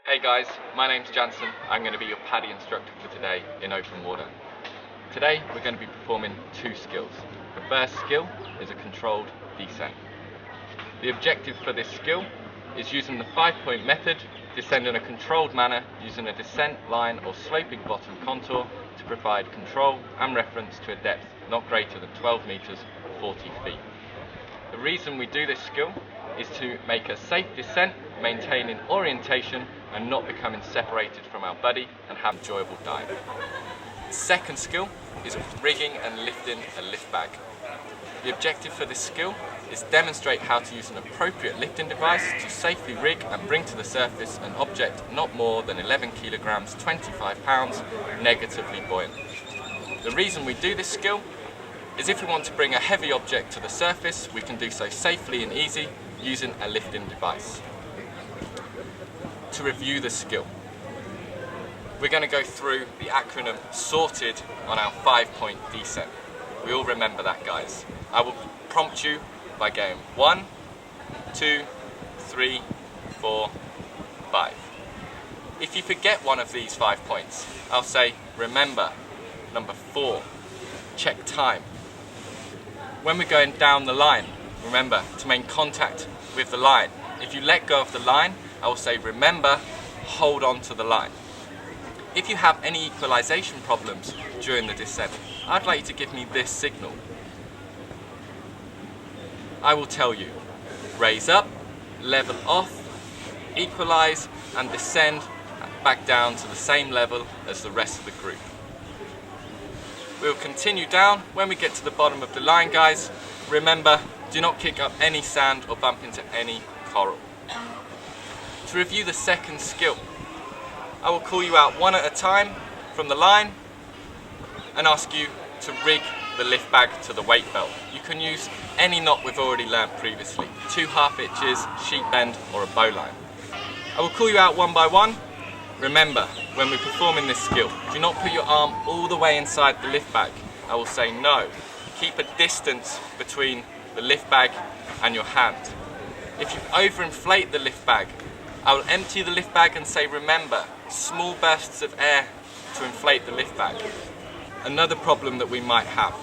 Hey guys, my name's Jansen. I'm going to be your PADI instructor for today in open water. Today we're going to be performing two skills. The first skill is a controlled descent. The objective for this skill is using the 5-point method, descend in a controlled manner using a descent line or sloping bottom contour to provide control and reference to a depth not greater than 12 meters or 40 feet. The reason we do this skill is to make a safe descent, maintaining orientation and not becoming separated from our buddy and have an enjoyable dive. The second skill is rigging and lifting a lift bag. The objective for this skill is demonstrate how to use an appropriate lifting device to safely rig and bring to the surface an object not more than 11 kilograms, 25 pounds, negatively buoyant. The reason we do this skill is if we want to bring a heavy object to the surface, we can do so safely and easy using a lifting device. To review the skill, we're going to go through the acronym SORTED on our 5-point descent. We all remember that, guys. I will prompt you by going 1, 2, 3, 4, 5. If you forget one of these 5 points, I'll say remember. Number 4, check time. When we're going down the line, remember to make contact with the line. If you let go of the line, I will say remember, hold on to the line. If you have any equalization problems during the descent, I'd like you to give me this signal. I will tell you, raise up, level off, equalize and descend back down to the same level as the rest of the group. We'll continue down. When we get to the bottom of the line, guys, remember, do not kick up any sand or bump into any coral. To review the second skill, I will call you out one at a time from the line and ask you to rig the lift bag to the weight belt. You can use any knot we've already learnt previously, 2 half hitches, sheep bend or a bowline. I will call you out one by one. Remember, when we're performing this skill, do not put your arm all the way inside the lift bag. I will say no. Keep a distance between the lift bag and your hand. If you overinflate the lift bag, I will empty the lift bag and say remember, small bursts of air to inflate the lift bag. Another problem that we might have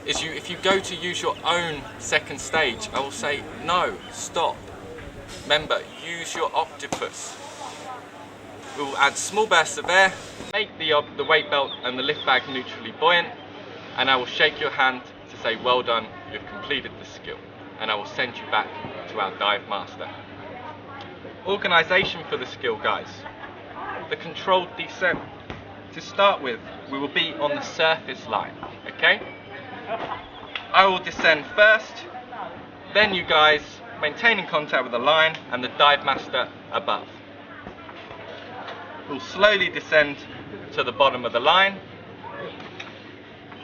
is if you go to use your own second stage, I will say no, stop. Remember, use your octopus. We will add small bursts of air, make the weight belt and the lift bag neutrally buoyant, and I will shake your hand to say well done, you've completed the skill, and I will send you back to our dive master. Organisation for the skill, guys. The controlled descent. To start with, we will be on the surface line, okay? I will descend first, then you guys maintaining contact with the line and the dive master above. We'll slowly descend to the bottom of the line,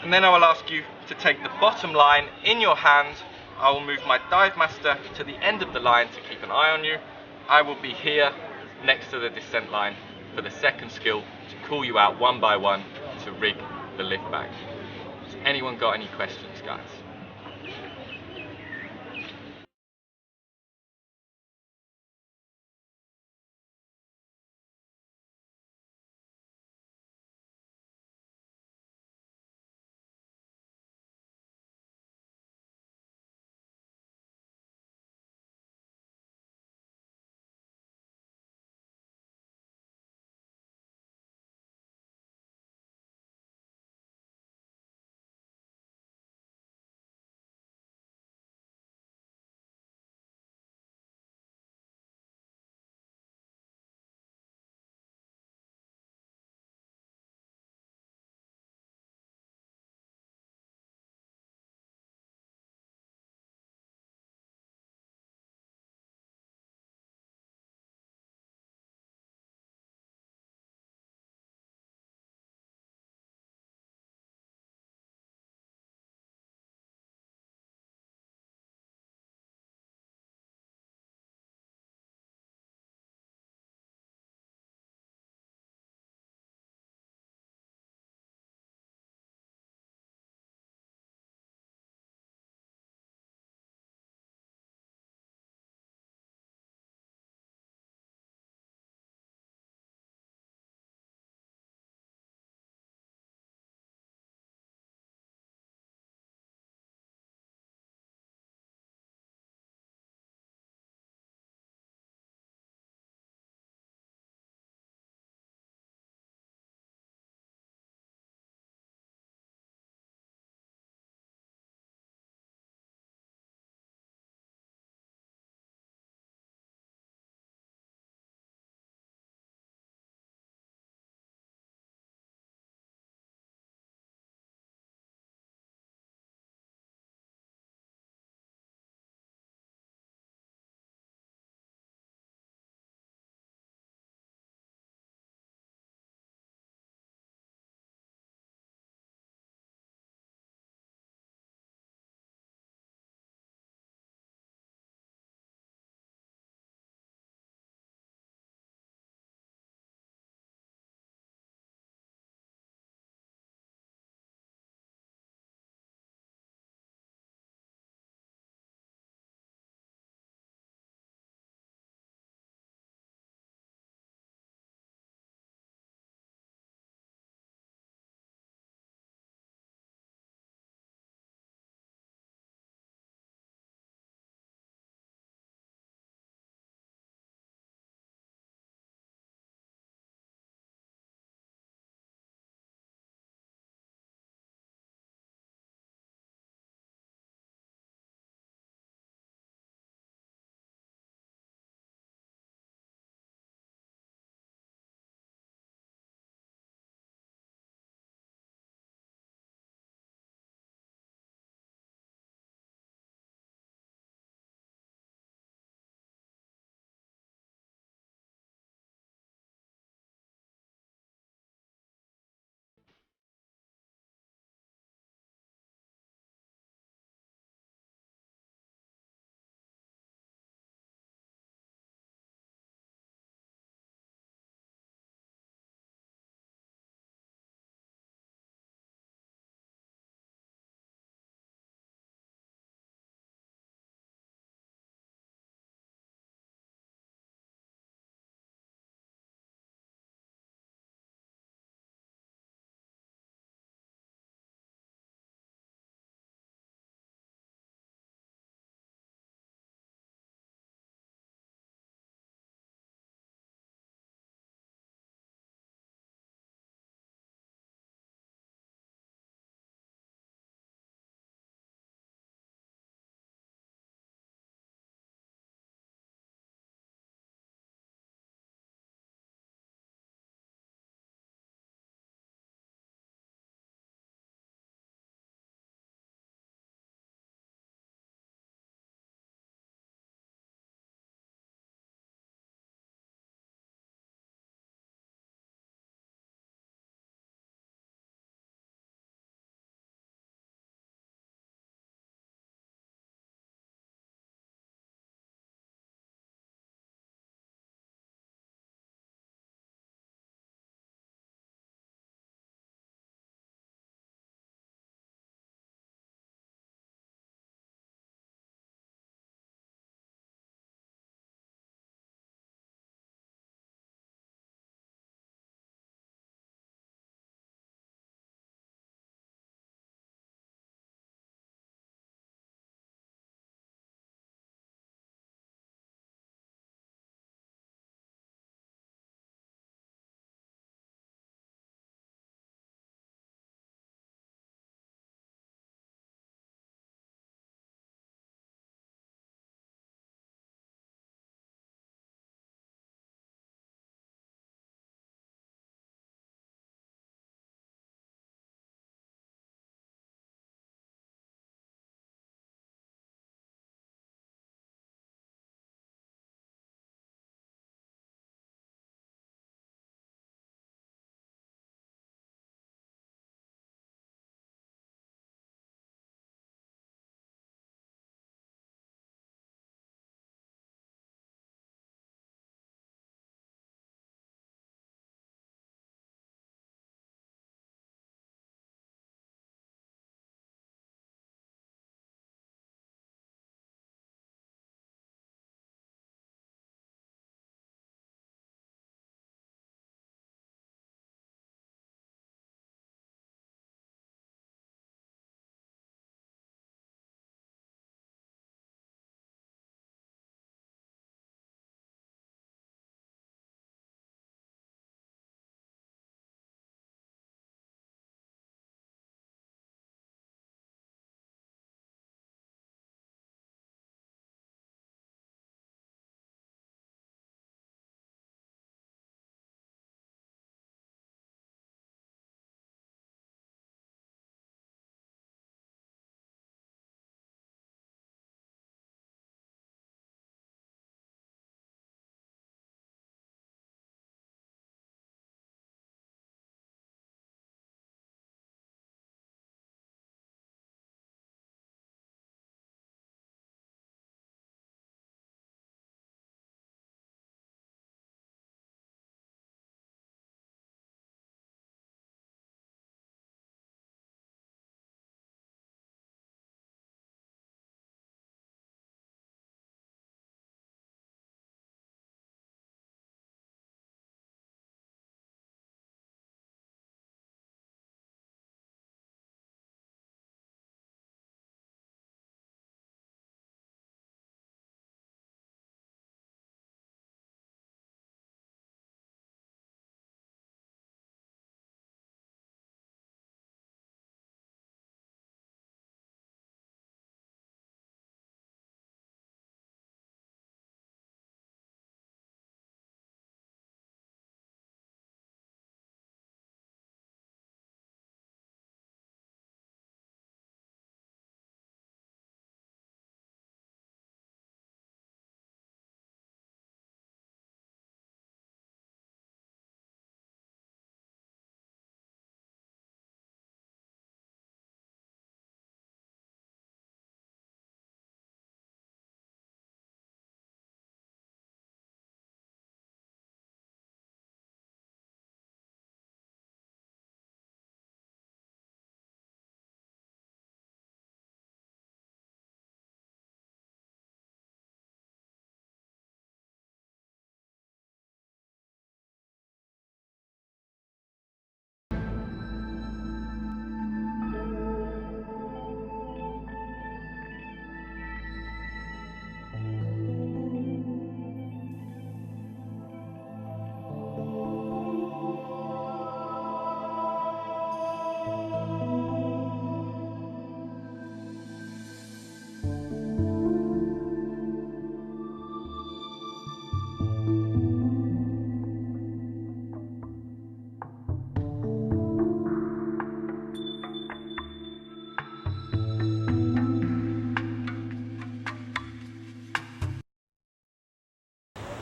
and then I will ask you to take the bottom line in your hand. I will move my dive master to the end of the line to keep an eye on you. I will be here next to the descent line for the second skill to call you out one by one to rig the lift bag. Has anyone got any questions, guys?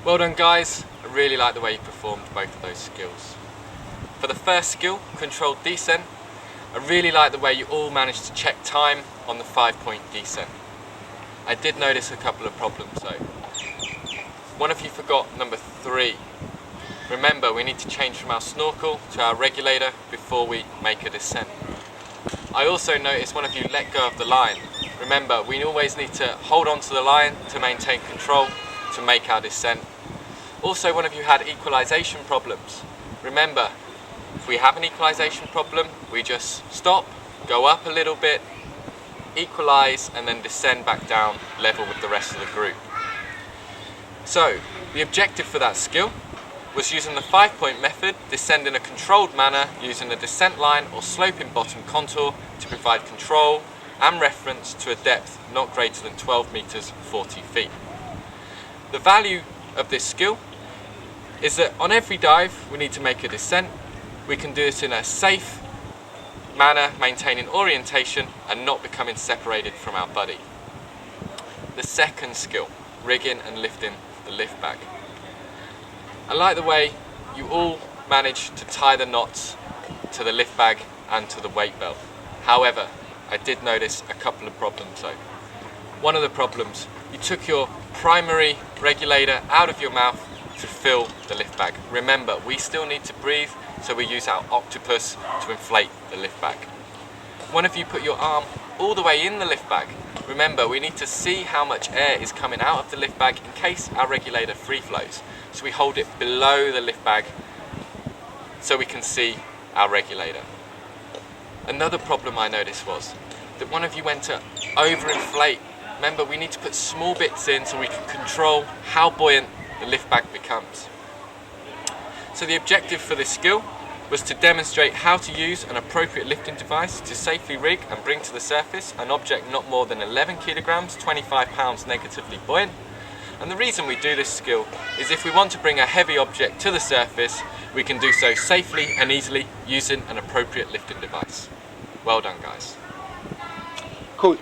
Well done guys, I really like the way you performed both of those skills. For the first skill, controlled descent, I really like the way you all managed to check time on the 5-point descent. I did notice a couple of problems though. One of you forgot number 3. Remember, we need to change from our snorkel to our regulator before we make a descent. I also noticed one of you let go of the line. Remember, we always need to hold on to the line to maintain control to make our descent. Also, one of you had equalization problems. Remember, if we have an equalization problem, we just stop, go up a little bit, equalize, and then descend back down level with the rest of the group. So, the objective for that skill was using the 5-point method, descend in a controlled manner using a descent line or sloping bottom contour to provide control and reference to a depth not greater than 12 meters 40 feet. The value of this skill is that on every dive we need to make a descent. We can do this in a safe manner, maintaining orientation and not becoming separated from our buddy. The second skill, rigging and lifting the lift bag. I like the way you all managed to tie the knots to the lift bag and to the weight belt. However, I did notice a couple of problems though. One of the problems, you took your primary regulator out of your mouth to fill the lift bag. Remember, we still need to breathe, so we use our octopus to inflate the lift bag. One of you put your arm all the way in the lift bag. Remember, we need to see how much air is coming out of the lift bag in case our regulator free flows. So we hold it below the lift bag so we can see our regulator. Another problem I noticed was that one of you went to overinflate. Remember, we need to put small bits in so we can control how buoyant the lift bag becomes. So the objective for this skill was to demonstrate how to use an appropriate lifting device to safely rig and bring to the surface an object not more than 11 kilograms, 25 pounds negatively buoyant. And the reason we do this skill is if we want to bring a heavy object to the surface, we can do so safely and easily using an appropriate lifting device. Well done guys. Cool.